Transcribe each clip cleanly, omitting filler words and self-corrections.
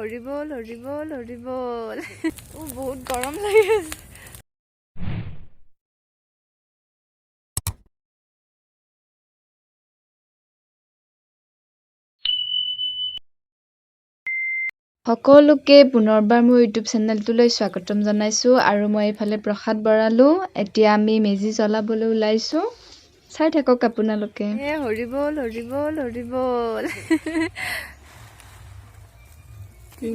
হৰি বল হৰি বল হৰি বল বহুত গৰম লাগি আছে সকলোকে পুনৰবাৰ মোৰ ইউটিউব চেনেলটোলৈ স্বাগতম জনাইছোঁ আৰু মই এইফালে প্ৰসাদ বৰালোঁ এতিয়া আমি মেজি জ্বলাবলৈ ওলাইছোঁ চাই থাকক আপোনালোকে হৰি বল হৰি বল হৰি বল এই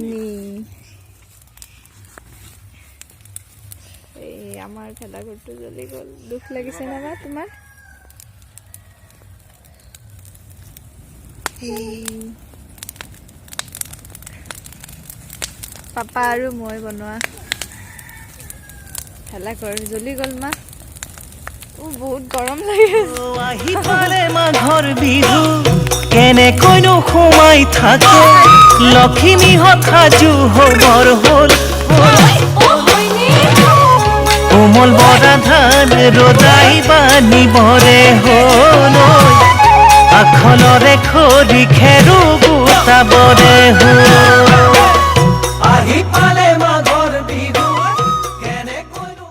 আমাৰ ভেলাঘৰটো জ্বলি গ'ল দুখ লাগিছে না তোমাৰ পাপা আৰু মই বনোৱা ভেলাঘৰ জ্বলি গ'ল মা বহুত গৰম লাগি আছে মাঘৰ বিহু কেনেকৈনো সোমাই থাকে লখিমীহঁত সাজু হবৰ হ'ল কোমল বৰা ধান ৰজাই বানিবৰে হ'ল আখলৰে খৰি খেৰো গোটাবৰে হ'ল আহি পালে মাঘৰ বিহু কেনেকৈনো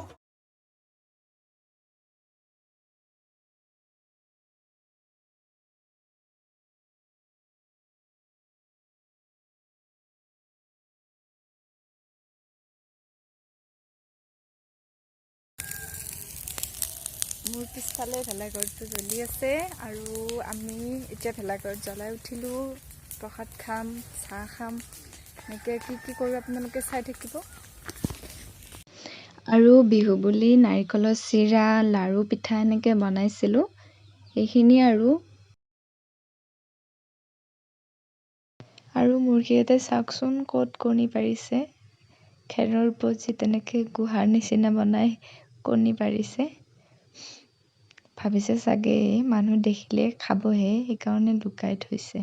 মোৰ পিছফালে ভেলাঘৰটো জ্বলি আছে আৰু আমি এতিয়া ভেলাঘৰত জ্বলাই উঠিলোঁ প্ৰসাদ খাম চাহ খাম এনেকৈ কি কৰোঁ আপোনালোকে চাই থাকিব আৰু বিহু বুলি নাৰিকলৰ চিৰা লাৰু পিঠা এনেকৈ বনাইছিলোঁ এইখিনি আৰু মোৰ সিহঁতে চাওকচোন ক'ত কণী পাৰিছে খেৰৰ উপজি তেনেকৈ গুহাৰ নিচিনা বনাই কণী পাৰিছে ভাবিছে চাগে মানুহ দেখিলে খাবহে সেইকাৰণে লুকাই থৈছে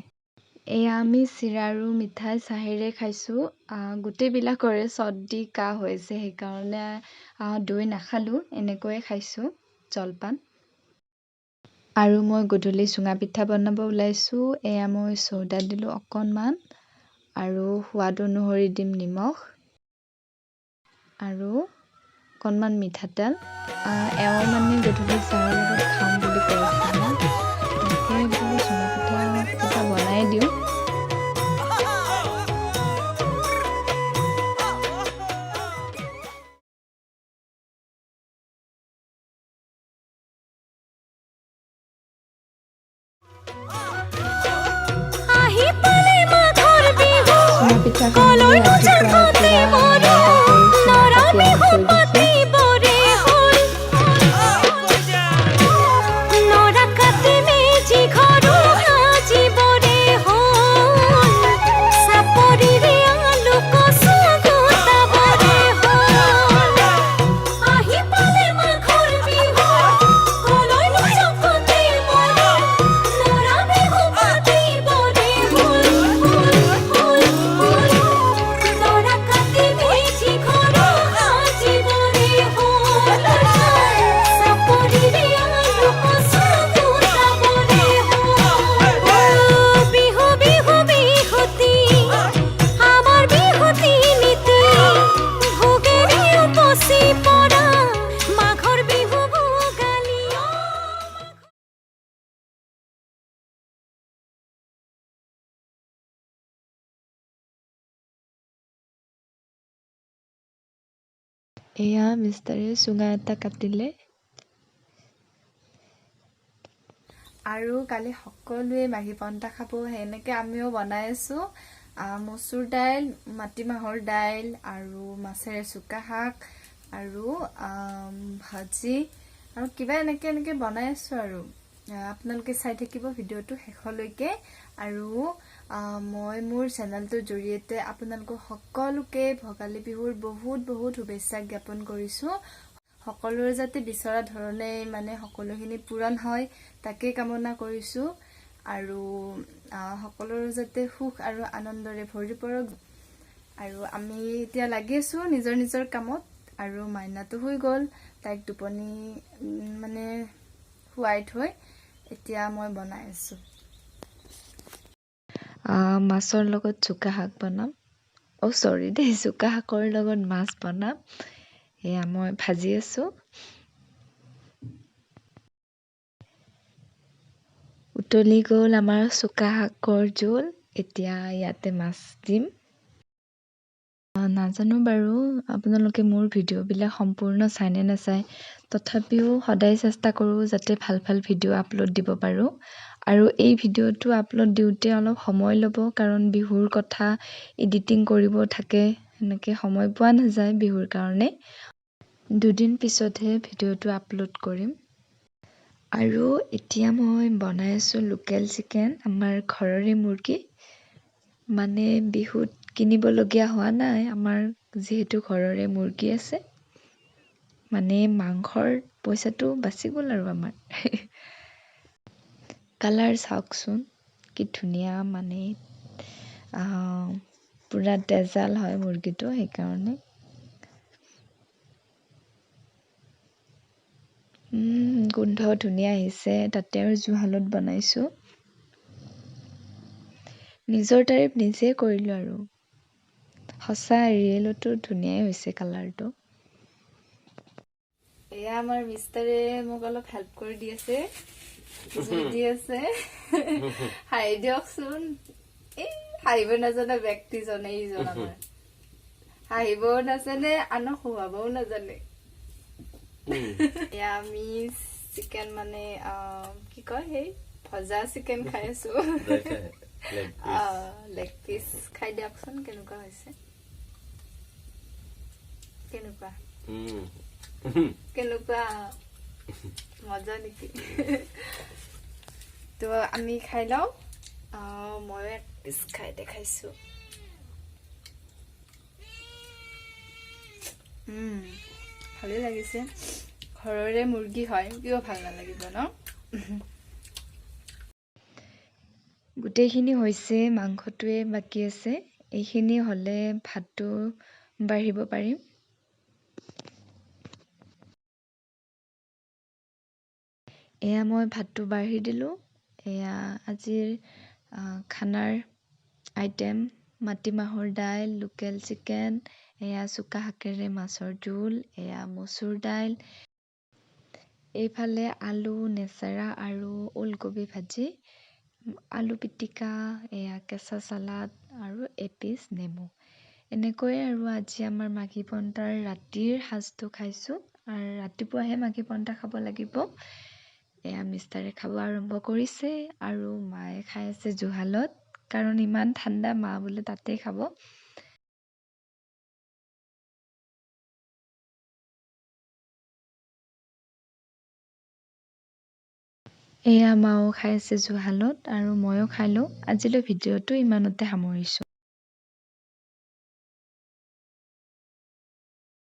এয়া আমি চিৰা আৰু মিঠাই চাহেৰে খাইছোঁ গোটেইবিলাকৰে চৰ্দি কাহ হৈছে সেইকাৰণে দৈ নাখালোঁ এনেকৈয়ে খাইছোঁ জলপান আৰু মই গধূলি চুঙা পিঠা বনাব ওলাইছোঁ এয়া মই চৌদা দিলোঁ অকণমান আৰু সোৱাদ অনুসৰি দিম নিমখ আৰু অকণমান মিঠাতেল এওঁ মানে গধূলি চাহৰ লগত খাম বুলি কৈছিলে তাকে বোলো চুঙা পিঠা বনাই দিওঁ পিঠা এয়া মিষ্টাৰে চুঙা এটা কাটিলে আৰু কালি সকলোৱে মাঘী পন্তা খাব সেনেকৈ আমিও বনাই আছোঁ মচুৰ দাইল মাটিমাহৰ দাইল আৰু মাছেৰে চুকা শাক আৰু ভাজি আৰু কিবা এনেকৈ বনাই আছোঁ আৰু আপোনালোকে চাই থাকিব ভিডিঅ'টো শেষলৈকে আৰু মই মোৰ চেনেলটোৰ জৰিয়তে আপোনালোকক সকলোকে ভোগালী বিহুৰ বহুত শুভেচ্ছা জ্ঞাপন কৰিছোঁ সকলোৰে যাতে বিচৰা ধৰণে মানে সকলোখিনি পূৰণ হয় তাকে কামনা কৰিছোঁ আৰু সকলোৰে যাতে সুখ আৰু আনন্দৰে ভৰি পৰক আৰু আমি এতিয়া লাগি আছোঁ নিজৰ কামত আৰু মাইনাটো শুই গ'ল তাইক টোপনি মানে শুৱাই থৈ এতিয়া মই বনাই আছোঁ মাছৰ লগত চুকা শাক বনাম চৰি দেই, চুকা শাকৰ লগত মাছ বনাম। এয়া মই ভাজি আছোঁ। উতলি গ'ল আমাৰ চুকা শাকৰ জোল। এতিয়া ইয়াতে মাছ দিম। নাজানো বাৰু আপোনালোকে মোৰ ভিডিঅ'বিলাক সম্পূৰ্ণ চাই নে নাচায়, তথাপিও সদায় চেষ্টা কৰোঁ যাতে ভাল ভাল ভিডিঅ' আপলোড দিব পাৰোঁ। আৰু এই ভিডিঅ'টো আপলোড দিওঁতে অলপ সময় ল'ব, কাৰণ বিহুৰ কথা এডিটিং কৰিব থাকে, সেনেকৈ সময় পোৱা নাযায় বিহুৰ কাৰণে। 2 দিন পিছতহে ভিডিঅ'টো আপলোড কৰিম। আৰু এতিয়া মই বনাই আছোঁ লোকেল চিকেন, আমাৰ ঘৰৰে মুৰ্গী। মানে বিহুত কিনিবলগীয়া হোৱা নাই, আমাৰ যিহেতু ঘৰৰে মুৰ্গী আছে, মানে মাংসৰ পইচাটো বাচি গ'ল আৰু আমাৰ। কালাৰ চাওকচোন কি ধুনীয়া, মানে পূৰা তেজাল হয় মুৰ্গীটো, সেইকাৰণে। গোন্ধ ধুনীয়া আহিছে। তাতে আৰু জুহালত বনাইছোঁ। নিজৰ তাৰিফ নিজে কৰিলোঁ আৰু। সঁচা ৰিয়েলতো ধুনীয়াই হৈছে কালাৰটো। এয়া আমাৰ মিষ্টাৰে মোক অলপ হেল্প কৰি দি আছে, দি আছে। হাঁহি দিয়কচোন, এই হাঁহিব নাজানে ব্যক্তিজনে, এইজন আমাৰ হাঁহিবও নাজানে, আনক হুৱাবও নাজানে। এয়া আমি চিকেন, মানে কি কয়, সেই ভজা চিকেন খাই আছো। লেগ পিচ খাই দিয়কচোন কেনেকুৱা হৈছে। কেনেকুৱা কেনেকুৱা মজা নেকি? তো আমি খাই লওঁ। মই এক পিচ খাই দেখাইছো। ভালে লাগিছে। ঘৰৰে মুৰ্গী হয়, কিয় ভাল নালাগিব ন? গোটেইখিনি হৈছে, মাংসটোৱে বাকী আছে। এইখিনি হ'লে ভাতটো বাঢ়িব পাৰিম। এয়া মই ভাতটো বাঢ়ি দিলোঁ। এয়া আজিৰ খানাৰ আইটেম: মাটিমাহৰ দাইল, লোকেল চিকেন, এয়া চুকা শাকেৰে মাছৰ জোল, এয়া মচুৰ দাইল, এইফালে আলু নেচেৰা আৰু ওলকবি ভাজি, আলু পিটিকা, এয়া কেঁচা চালাড আৰু এপিচ নেমু। এনেকৈয়ে আৰু আজি আমাৰ মাঘী পন্থাৰ ৰাতিৰ সাজটো খাইছোঁ। আৰু ৰাতিপুৱাহে মাঘী পন্থা খাব লাগিব। এয়া মিষ্টাৰে খাব আৰম্ভ কৰিছে আৰু মায়ে খাই আছে জুহালত, কাৰণ ইমান ঠাণ্ডা, মা বোলে তাতেই খাব। এয়া মাও খাই আছে জুহালত আৰু ময়ো খাই লওঁ। আজিলৈ ভিডিঅ'টো ইমানতে সামৰিছোঁ।